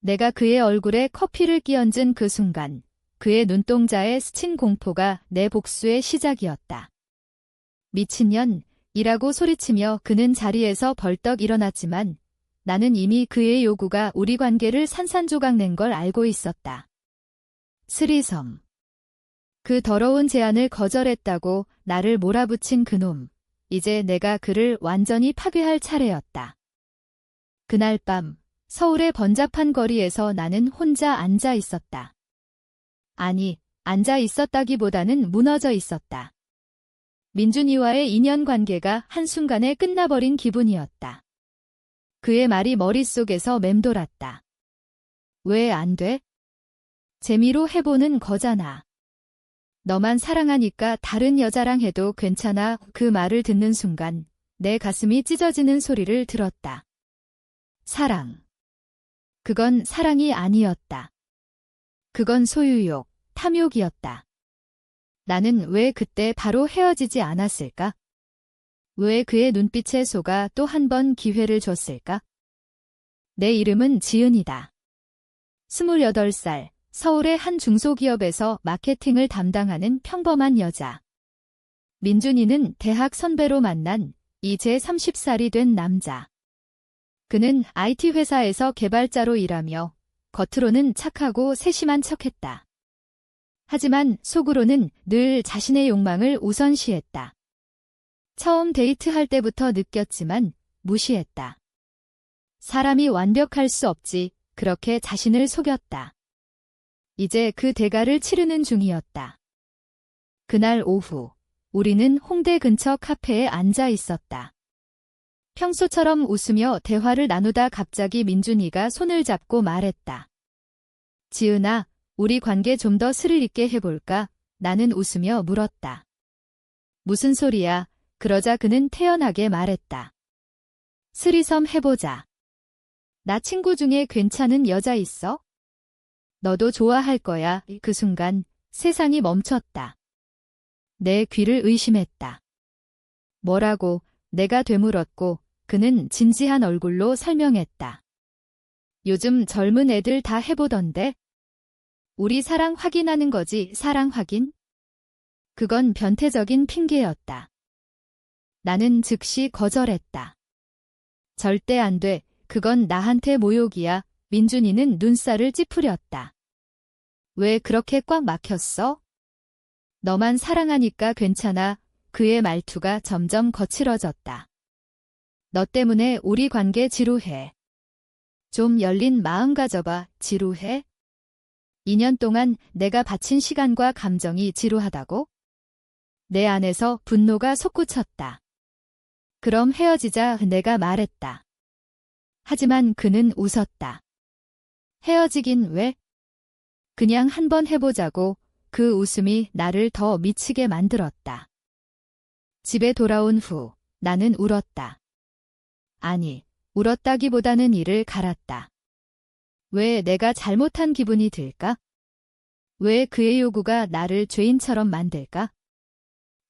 내가 그의 얼굴에 커피를 끼얹은 그 순간 그의 눈동자에 스친 공포가 내 복수의 시작이었다. 미친년, 이라고 소리치며 그는 자리에서 벌떡 일어났지만 나는 이미 그의 요구가 우리 관계를 산산조각 낸 걸 알고 있었다. 스리섬. 그 더러운 제안을 거절했다고 나를 몰아붙인 그놈. 이제 내가 그를 완전히 파괴할 차례였다. 그날 밤 서울의 번잡한 거리에서 나는 혼자 앉아 있었다. 아니, 앉아 있었다기보다는 무너져 있었다. 민준이와의 인연관계가 한순간에 끝나버린 기분이었다. 그의 말이 머릿속에서 맴돌았다. 왜 안 돼? 재미로 해보는 거잖아. 너만 사랑하니까 다른 여자랑 해도 괜찮아. 그 말을 듣는 순간 내 가슴이 찢어지는 소리를 들었다. 사랑. 그건 사랑이 아니었다. 그건 소유욕, 탐욕이었다. 나는 왜 그때 바로 헤어지지 않았을까? 왜 그의 눈빛에 속아 또 한 번 기회를 줬을까? 내 이름은 지은이다. 28살, 서울의 한 중소기업에서 마케팅을 담당하는 평범한 여자. 민준이는 대학 선배로 만난 이제 30살이 된 남자. 그는 IT 회사에서 개발자로 일하며 겉으로는 착하고 세심한 척했다. 하지만 속으로는 늘 자신의 욕망을 우선시했다. 처음 데이트할 때부터 느꼈지만 무시했다. 사람이 완벽할 수 없지, 그렇게 자신을 속였다. 이제 그 대가를 치르는 중이었다. 그날 오후, 우리는 홍대 근처 카페에 앉아 있었다. 평소처럼 웃으며 대화를 나누다 갑자기 민준이가 손을 잡고 말했다. 지은아, 우리 관계 좀 더 스릴 있게 해볼까? 나는 웃으며 물었다. 무슨 소리야? 그러자 그는 태연하게 말했다. 스리섬 해보자. 나 친구 중에 괜찮은 여자 있어? 너도 좋아할 거야. 그 순간 세상이 멈췄다. 내 귀를 의심했다. 뭐라고? 내가 되물었고 그는 진지한 얼굴로 설명했다. 요즘 젊은 애들 다 해보던데? 우리 사랑 확인하는 거지. 사랑 확인? 그건 변태적인 핑계였다. 나는 즉시 거절했다. 절대 안 돼. 그건 나한테 모욕이야. 민준이는 눈살을 찌푸렸다. 왜 그렇게 꽉 막혔어? 너만 사랑하니까 괜찮아. 그의 말투가 점점 거칠어졌다. 너 때문에 우리 관계 지루해. 좀 열린 마음 가져봐. 지루해? 2년 동안 내가 바친 시간과 감정이 지루하다고? 내 안에서 분노가 솟구쳤다. 그럼 헤어지자. 내가 말했다. 하지만 그는 웃었다. 헤어지긴 왜? 그냥 한번 해보자고. 그 웃음이 나를 더 미치게 만들었다. 집에 돌아온 후 나는 울었다. 아니, 울었다기보다는 이를 갈았다. 왜 내가 잘못한 기분이 들까? 왜 그의 요구가 나를 죄인처럼 만들까?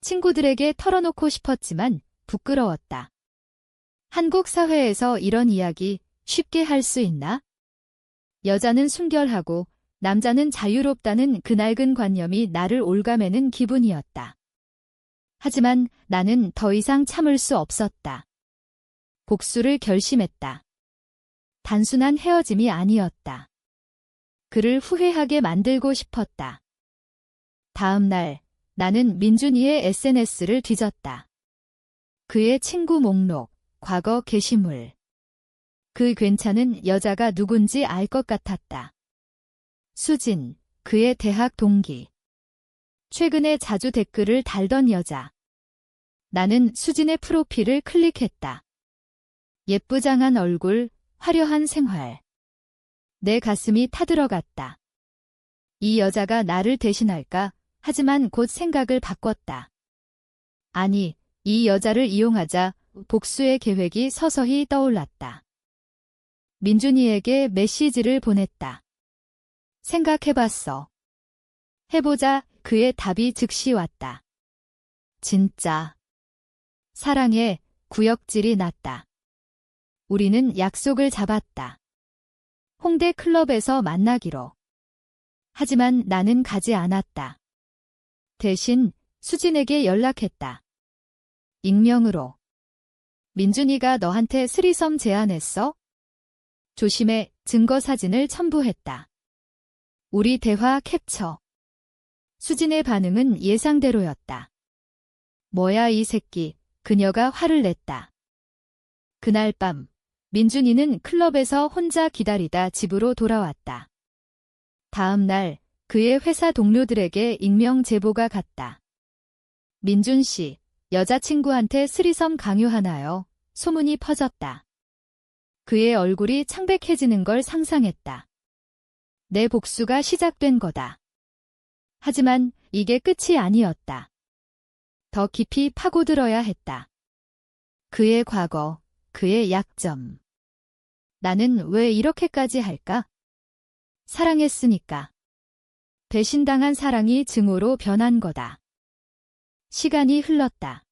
친구들에게 털어놓고 싶었지만 부끄러웠다. 한국 사회에서 이런 이야기 쉽게 할 수 있나? 여자는 순결하고 남자는 자유롭다는 그 낡은 관념이 나를 올가매는 기분이었다. 하지만 나는 더 이상 참을 수 없었다. 복수를 결심했다. 단순한 헤어짐이 아니었다. 그를 후회하게 만들고 싶었다. 다음 날 나는 민준이의 SNS를 뒤졌다. 그의 친구 목록, 과거 게시물. 그 괜찮은 여자가 누군지 알 것 같았다. 수진, 그의 대학 동기. 최근에 자주 댓글을 달던 여자. 나는 수진의 프로필을 클릭했다. 예쁘장한 얼굴, 화려한 생활. 내 가슴이 타들어갔다. 이 여자가 나를 대신할까? 하지만 곧 생각을 바꿨다. 아니, 이 여자를 이용하자. 복수의 계획이 서서히 떠올랐다. 민준이에게 메시지를 보냈다. 생각해봤어. 해보자. 그의 답이 즉시 왔다. 진짜. 사랑해. 구역질이 났다. 우리는 약속을 잡았다. 홍대 클럽에서 만나기로. 하지만 나는 가지 않았다. 대신 수진에게 연락했다. 익명으로. 민준이가 너한테 스리섬 제안했어? 조심해. 증거 사진을 첨부했다. 우리 대화 캡처. 수진의 반응은 예상대로였다. 뭐야 이 새끼. 그녀가 화를 냈다. 그날 밤 민준이는 클럽에서 혼자 기다리다 집으로 돌아왔다. 다음 날 그의 회사 동료들에게 익명 제보가 갔다. 민준 씨, 여자친구한테 스리섬 강요하나요? 소문이 퍼졌다. 그의 얼굴이 창백해지는 걸 상상했다. 내 복수가 시작된 거다. 하지만 이게 끝이 아니었다. 더 깊이 파고들어야 했다. 그의 과거, 그의 약점. 나는 왜 이렇게까지 할까? 사랑했으니까. 배신당한 사랑이 증오로 변한 거다. 시간이 흘렀다.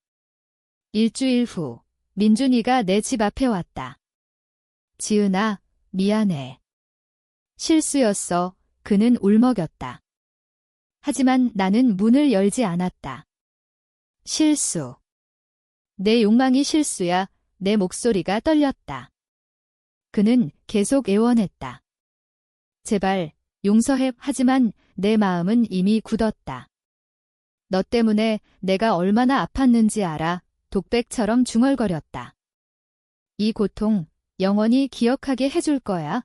일주일 후, 민준이가 내 집 앞에 왔다. 지은아, 미안해. 실수였어. 그는 울먹였다. 하지만 나는 문을 열지 않았다. 실수. 내 욕망이 실수야. 내 목소리가 떨렸다. 그는 계속 애원했다. 제발, 용서해. 하지만 내 마음은 이미 굳었다. 너 때문에 내가 얼마나 아팠는지 알아. 독백처럼 중얼거렸다. 이 고통, 영원히 기억하게 해줄 거야.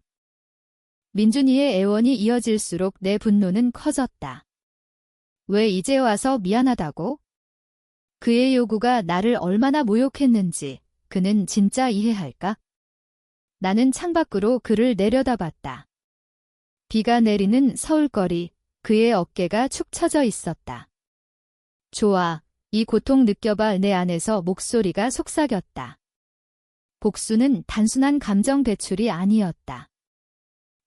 민준이의 애원이 이어질수록 내 분노는 커졌다. 왜 이제 와서 미안하다고? 그의 요구가 나를 얼마나 모욕했는지 그는 진짜 이해할까? 나는 창밖으로 그를 내려다봤다. 비가 내리는 서울거리, 그의 어깨가 축 처져 있었다. 좋아, 이 고통 느껴봐. 내 안에서 목소리가 속삭였다. 복수는 단순한 감정 배출이 아니었다.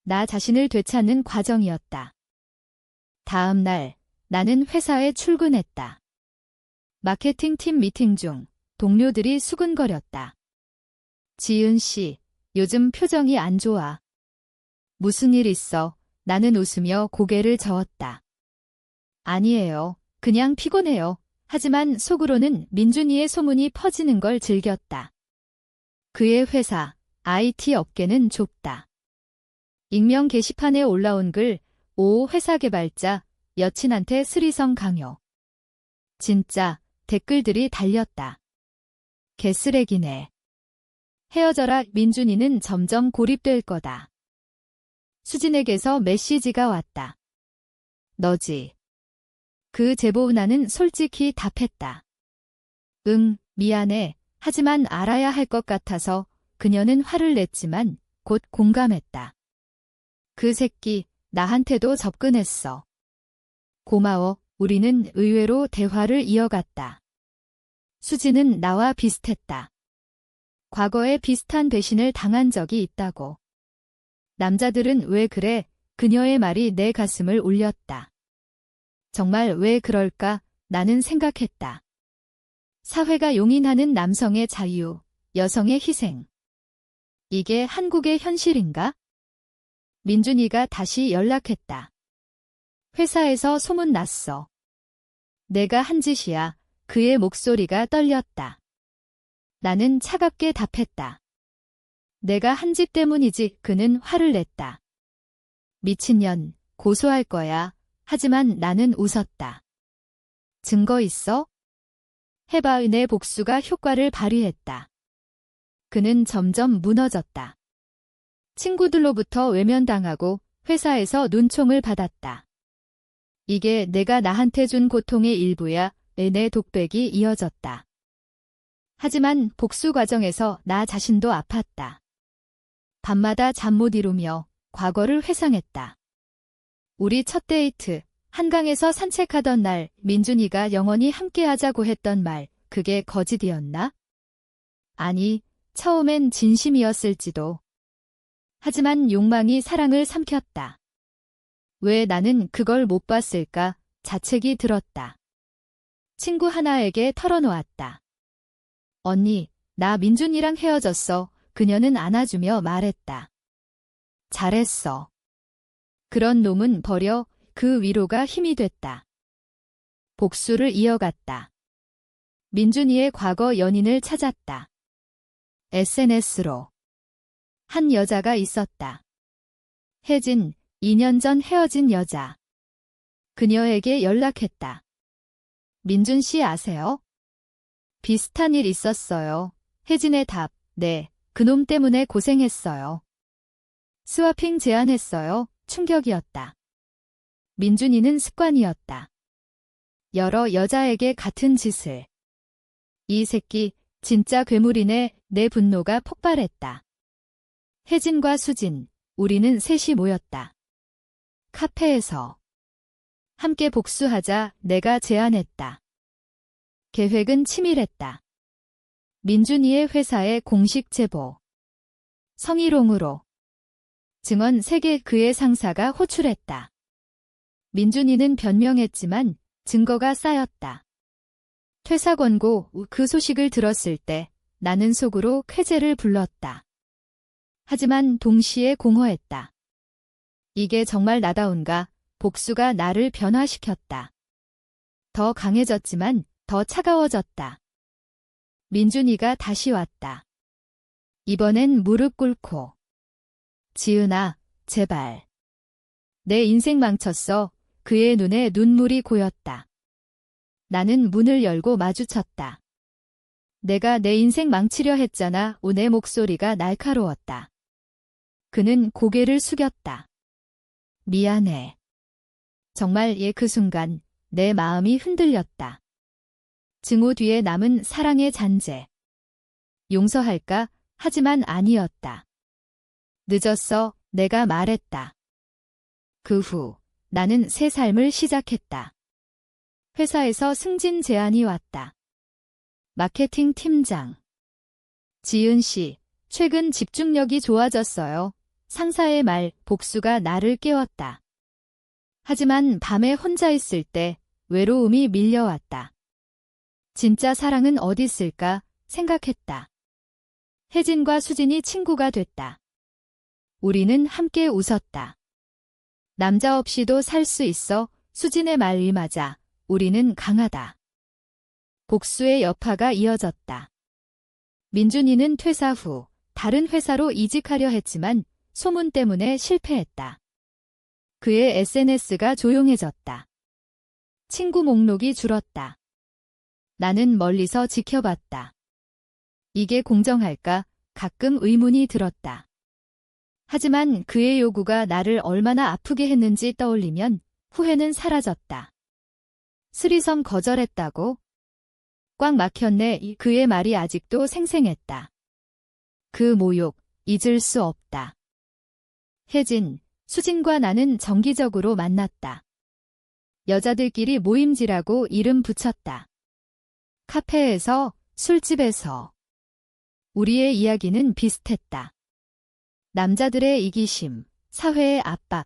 나 자신을 되찾는 과정이었다. 다음 날, 나는 회사에 출근했다. 마케팅팀 미팅 중 동료들이 수근거렸다. 지은 씨, 요즘 표정이 안 좋아. 무슨 일 있어? 나는 웃으며 고개를 저었다. 아니에요. 그냥 피곤해요. 하지만 속으로는 민준이의 소문이 퍼지는 걸 즐겼다. 그의 회사, IT 업계는 좁다. 익명 게시판에 올라온 글, 오 회사 개발자, 여친한테 스리성 강요. 진짜, 댓글들이 달렸다. 개쓰레기네. 헤어져라. 민준이는 점점 고립될 거다. 수진에게서 메시지가 왔다. 너지. 그 제보 나는 솔직히 답했다. 응, 미안해. 하지만 알아야 할 것 같아서. 그녀는 화를 냈지만 곧 공감했다. 그 새끼, 나한테도 접근했어. 고마워. 우리는 의외로 대화를 이어갔다. 수지는 나와 비슷했다. 과거에 비슷한 배신을 당한 적이 있다고. 남자들은 왜 그래? 그녀의 말이 내 가슴을 울렸다. 정말 왜 그럴까? 나는 생각했다. 사회가 용인하는 남성의 자유, 여성의 희생. 이게 한국의 현실인가? 민준이가 다시 연락했다. 회사에서 소문났어. 내가 한 짓이야. 그의 목소리가 떨렸다. 나는 차갑게 답했다. 내가 한 짓 때문이지. 그는 화를 냈다. 미친년, 고소할 거야. 하지만 나는 웃었다. 증거 있어? 해봐. 내 복수가 효과를 발휘했다. 그는 점점 무너졌다. 친구들로부터 외면당하고 회사에서 눈총을 받았다. 이게 내가 나한테 준 고통의 일부야. 내 독백이 이어졌다. 하지만 복수 과정에서 나 자신도 아팠다. 밤마다 잠 못 이루며 과거를 회상했다. 우리 첫 데이트, 한강에서 산책하던 날 민준이가 영원히 함께하자고 했던 말, 그게 거짓이었나? 아니, 처음엔 진심이었을지도. 하지만 욕망이 사랑을 삼켰다. 왜 나는 그걸 못 봤을까? 자책이 들었다. 친구 하나에게 털어놓았다. 언니, 나 민준이랑 헤어졌어. 그녀는 안아주며 말했다. 잘했어. 그런 놈은 버려. 그 위로가 힘이 됐다. 복수를 이어갔다. 민준이의 과거 연인을 찾았다. SNS로. 한 여자가 있었다. 혜진, 2년 전 헤어진 여자. 그녀에게 연락했다. 민준 씨 아세요? 비슷한 일 있었어요. 혜진의 답, 네, 그놈 때문에 고생했어요. 스와핑 제안했어요. 충격이었다. 민준이는 습관이었다. 여러 여자에게 같은 짓을. 이 새끼, 진짜 괴물이네. 내 분노가 폭발했다. 혜진과 수진, 우리는 셋이 모였다. 카페에서. 함께 복수하자. 내가 제안했다. 계획은 치밀했다. 민준이의 회사에 공식 제보. 성희롱으로. 증언 3개 그의 상사가 호출했다. 민준이는 변명했지만 증거가 쌓였다. 퇴사 권고. 그 소식을 들었을 때 나는 속으로 쾌재를 불렀다. 하지만 동시에 공허했다. 이게 정말 나다운가? 복수가 나를 변화시켰다. 더 강해졌지만 더 차가워졌다. 민준이가 다시 왔다. 이번엔 무릎 꿇고. 지은아, 제발. 내 인생 망쳤어. 그의 눈에 눈물이 고였다. 나는 문을 열고 마주쳤다. 내가 내 인생 망치려 했잖아. 내 목소리가 날카로웠다. 그는 고개를 숙였다. 미안해. 정말 그 순간 내 마음이 흔들렸다. 증오 뒤에 남은 사랑의 잔재. 용서할까? 하지만 아니었다. 늦었어. 내가 말했다. 그 후 나는 새 삶을 시작했다. 회사에서 승진 제안이 왔다. 마케팅 팀장. 지은 씨, 최근 집중력이 좋아졌어요. 상사의 말, 복수가 나를 깨웠다. 하지만 밤에 혼자 있을 때 외로움이 밀려왔다. 진짜 사랑은 어디 있을까 생각했다. 혜진과 수진이 친구가 됐다. 우리는 함께 웃었다. 남자 없이도 살 수 있어. 수진의 말이 맞아. 우리는 강하다. 복수의 여파가 이어졌다. 민준이는 퇴사 후 다른 회사로 이직하려 했지만 소문 때문에 실패했다. 그의 SNS가 조용해졌다. 친구 목록이 줄었다. 나는 멀리서 지켜봤다. 이게 공정할까? 가끔 의문이 들었다. 하지만 그의 요구가 나를 얼마나 아프게 했는지 떠올리면 후회는 사라졌다. 스리섬 거절했다고? 꽉 막혔네. 그의 말이 아직도 생생했다. 그 모욕, 잊을 수 없다. 혜진, 수진과 나는 정기적으로 만났다. 여자들끼리 모임지라고 이름 붙였다. 카페에서, 술집에서. 우리의 이야기는 비슷했다. 남자들의 이기심, 사회의 압박.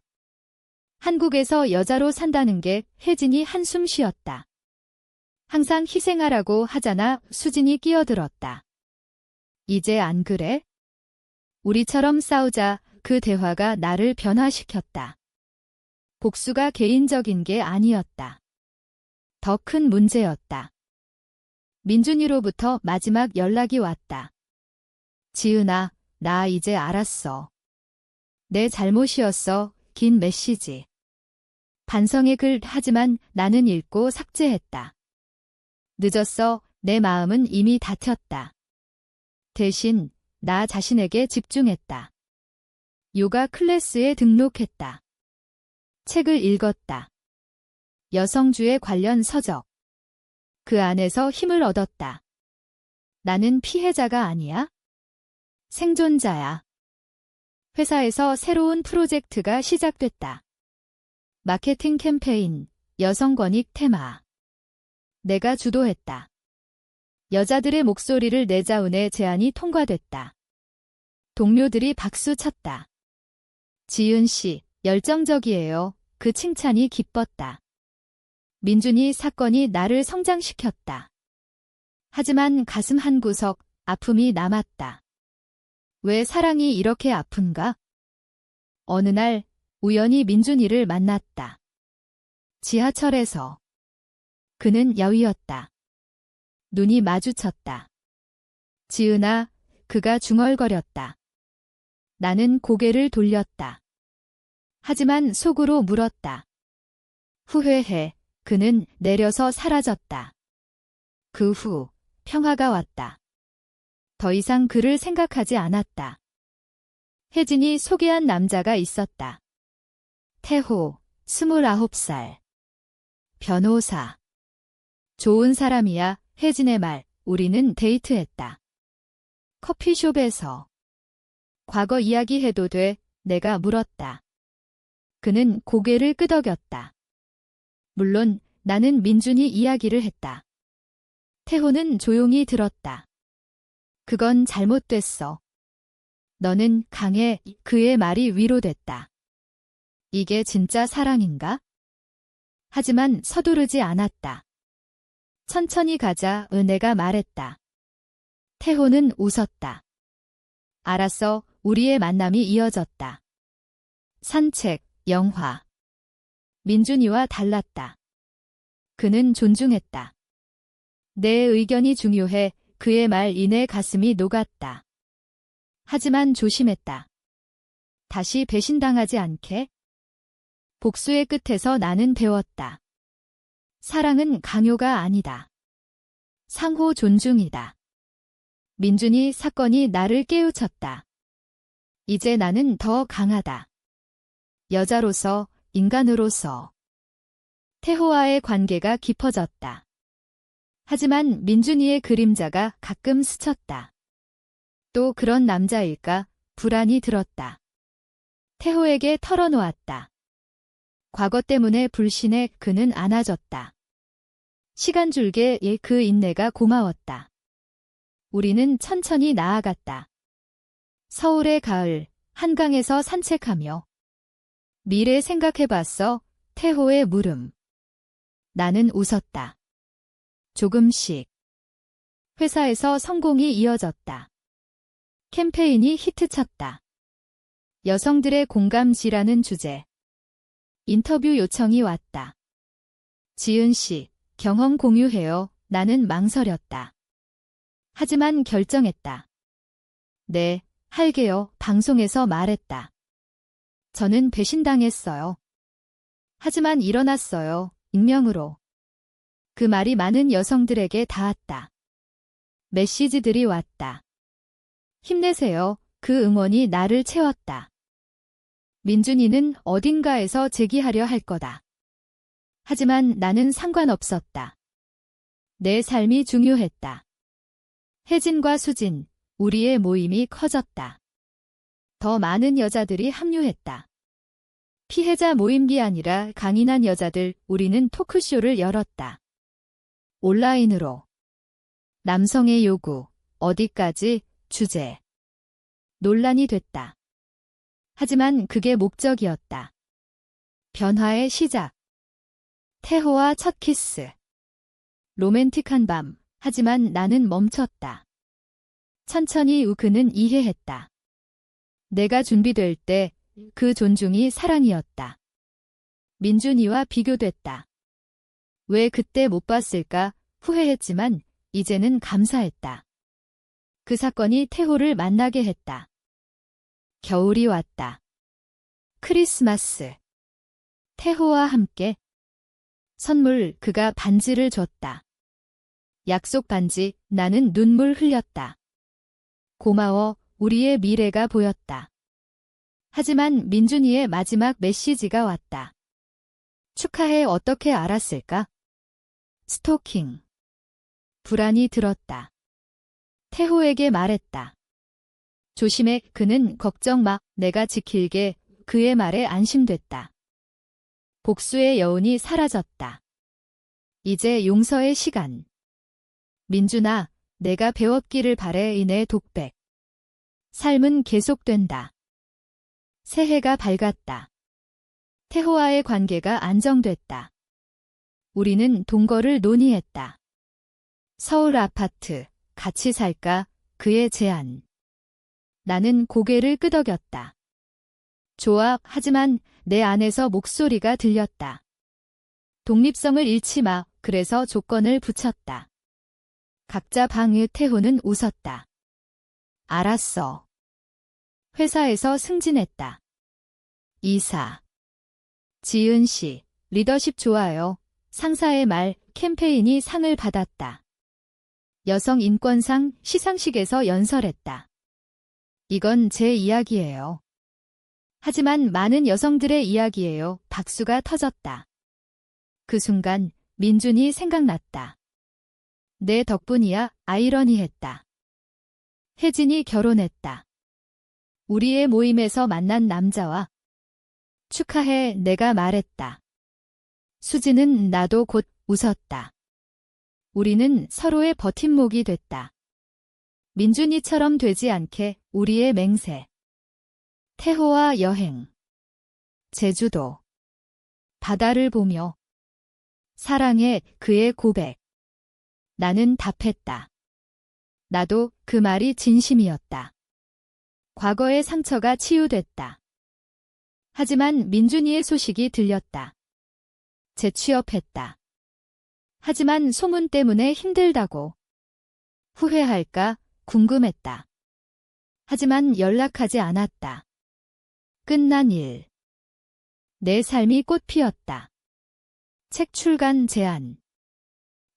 한국에서 여자로 산다는 게 혜진이 한숨 쉬었다. 항상 희생하라고 하잖아. 수진이 끼어들었다. 이제 안 그래? 우리처럼 싸우자. 그 대화가 나를 변화시켰다. 복수가 개인적인 게 아니었다. 더 큰 문제였다. 민준이로부터 마지막 연락이 왔다. 지은아, 나 이제 알았어. 내 잘못이었어. 긴 메시지. 반성의 글. 하지만 나는 읽고 삭제했다. 늦었어. 내 마음은 이미 다퉜다. 대신 나 자신에게 집중했다. 요가 클래스에 등록했다. 책을 읽었다. 여성주의 관련 서적. 그 안에서 힘을 얻었다. 나는 피해자가 아니야. 생존자야. 회사에서 새로운 프로젝트가 시작됐다. 마케팅 캠페인, 여성 권익 테마. 내가 주도했다. 여자들의 목소리를 내자운의 제안이 통과됐다. 동료들이 박수 쳤다. 지은 씨, 열정적이에요. 그 칭찬이 기뻤다. 민준이 사건이 나를 성장시켰다. 하지만 가슴 한구석 아픔이 남았다. 왜 사랑이 이렇게 아픈가? 어느 날 우연히 민준이를 만났다. 지하철에서. 그는 야위었다. 눈이 마주쳤다. 지은아, 그가 중얼거렸다. 나는 고개를 돌렸다. 하지만 속으로 물었다. 후회해. 그는 내려서 사라졌다. 그 후 평화가 왔다. 더 이상 그를 생각하지 않았다. 혜진이 소개한 남자가 있었다. 태호, 29살. 변호사. 좋은 사람이야. 혜진의 말. 우리는 데이트했다. 커피숍에서. 과거 이야기해도 돼? 내가 물었다. 그는 고개를 끄덕였다. 물론 나는 민준이 이야기를 했다. 태호는 조용히 들었다. 그건 잘못됐어. 너는 강해. 그의 말이 위로됐다. 이게 진짜 사랑인가? 하지만 서두르지 않았다. 천천히 가자. 내가 말했다. 태호는 웃었다. 알았어. 우리의 만남이 이어졌다. 산책, 영화. 민준이와 달랐다. 그는 존중했다. 내 의견이 중요해. 그의 말 이내 가슴이 녹았다. 하지만 조심했다. 다시 배신당하지 않게. 복수의 끝에서 나는 배웠다. 사랑은 강요가 아니다. 상호 존중이다. 민준이 사건이 나를 깨우쳤다. 이제 나는 더 강하다. 여자로서, 인간으로서. 태호와의 관계가 깊어졌다. 하지만 민준이의 그림자가 가끔 스쳤다. 또 그런 남자일까? 불안이 들었다. 태호에게 털어놓았다. 과거 때문에 불신해. 그는 안아줬다. 시간 줄기에 그 인내가 고마웠다. 우리는 천천히 나아갔다. 서울의 가을, 한강에서 산책하며. 미래 생각해봤어? 태호의 물음. 나는 웃었다. 조금씩. 회사에서 성공이 이어졌다. 캠페인이 히트쳤다. 여성들의 공감지라는 주제. 인터뷰 요청이 왔다. 지은 씨, 경험 공유해요. 나는 망설였다. 하지만 결정했다. 네, 할게요. 방송에서 말했다. 저는 배신당했어요. 하지만 일어났어요. 익명으로. 그 말이 많은 여성들에게 닿았다. 메시지들이 왔다. 힘내세요. 그 응원이 나를 채웠다. 민준이는 어딘가에서 제기하려 할 거다. 하지만 나는 상관없었다. 내 삶이 중요했다. 혜진과 수진, 우리의 모임이 커졌다. 더 많은 여자들이 합류했다. 피해자 모임이 아니라 강인한 여자들. 우리는 토크쇼를 열었다. 온라인으로. 남성의 요구, 어디까지, 주제. 논란이 됐다. 하지만 그게 목적이었다. 변화의 시작. 태호와 첫 키스. 로맨틱한 밤. 하지만 나는 멈췄다. 천천히 그는 이해했다. 내가 준비될 때 그 존중이 사랑이었다. 민준이와 비교됐다. 왜 그때 못 봤을까? 후회했지만 이제는 감사했다. 그 사건이 태호를 만나게 했다. 겨울이 왔다. 크리스마스. 태호와 함께. 선물. 그가 반지를 줬다. 약속 반지. 나는 눈물 흘렸다. 고마워. 우리의 미래가 보였다. 하지만 민준이의 마지막 메시지가 왔다. 축하해. 어떻게 알았을까? 스토킹. 불안이 들었다. 태호에게 말했다. 조심해. 그는 걱정 마. 내가 지킬게. 그의 말에 안심됐다. 복수의 여운이 사라졌다. 이제 용서의 시간. 민준아, 내가 배웠기를 바래. 이내 독백. 삶은 계속된다. 새해가 밝았다. 태호와의 관계가 안정됐다. 우리는 동거를 논의했다. 서울 아파트, 같이 살까? 그의 제안. 나는 고개를 끄덕였다. 좋아, 하지만 내 안에서 목소리가 들렸다. 독립성을 잃지 마. 그래서 조건을 붙였다. 각자 방의 태호는 웃었다. 알았어. 회사에서 승진했다. 이사. 지은 씨, 리더십 좋아요. 상사의 말, 캠페인이 상을 받았다. 여성 인권상 시상식에서 연설했다. 이건 제 이야기예요. 하지만 많은 여성들의 이야기예요. 박수가 터졌다. 그 순간 민준이 생각났다. 내 덕분이야. 아이러니했다. 혜진이 결혼했다. 우리의 모임에서 만난 남자와. 축하해. 내가 말했다. 수지는 나도 곧 웃었다. 우리는 서로의 버팀목이 됐다. 민준이처럼 되지 않게 우리의 맹세. 태호와 여행. 제주도. 바다를 보며. 사랑해. 그의 고백. 나는 답했다. 나도 그 말이 진심이었다. 과거의 상처가 치유됐다. 하지만 민준이의 소식이 들렸다. 재취업했다. 하지만 소문 때문에 힘들다고. 후회할까 궁금했다. 하지만 연락하지 않았다. 끝난 일. 내 삶이 꽃피었다. 책 출간 제안.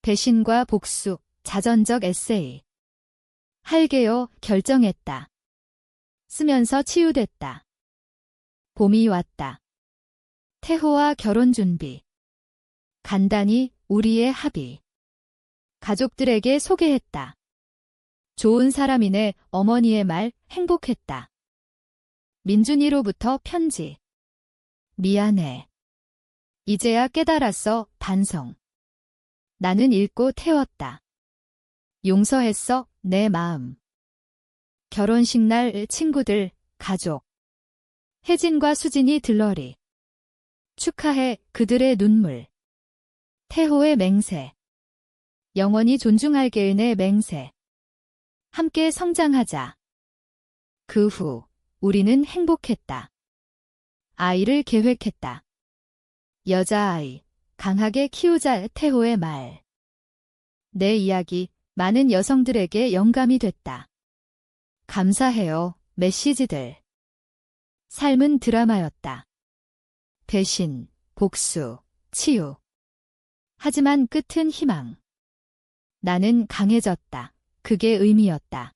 배신과 복수, 자전적 에세이. 할게요. 결정했다. 쓰면서 치유됐다. 봄이 왔다. 태호와 결혼 준비. 간단히 우리의 합의. 가족들에게 소개했다. 좋은 사람이네. 어머니의 말 행복했다. 민준이로부터 편지. 미안해. 이제야 깨달았어. 반성. 나는 읽고 태웠다. 용서했어. 내 마음. 결혼식 날 친구들, 가족. 혜진과 수진이 들러리. 축하해. 그들의 눈물. 태호의 맹세. 영원히 존중할게의 맹세. 함께 성장하자. 그 후 우리는 행복했다. 아이를 계획했다. 여자아이, 강하게 키우자. 태호의 말. 내 이야기, 많은 여성들에게 영감이 됐다. 감사해요. 메시지들. 삶은 드라마였다. 배신, 복수, 치유. 하지만 끝은 희망. 나는 강해졌다. 그게 의미였다.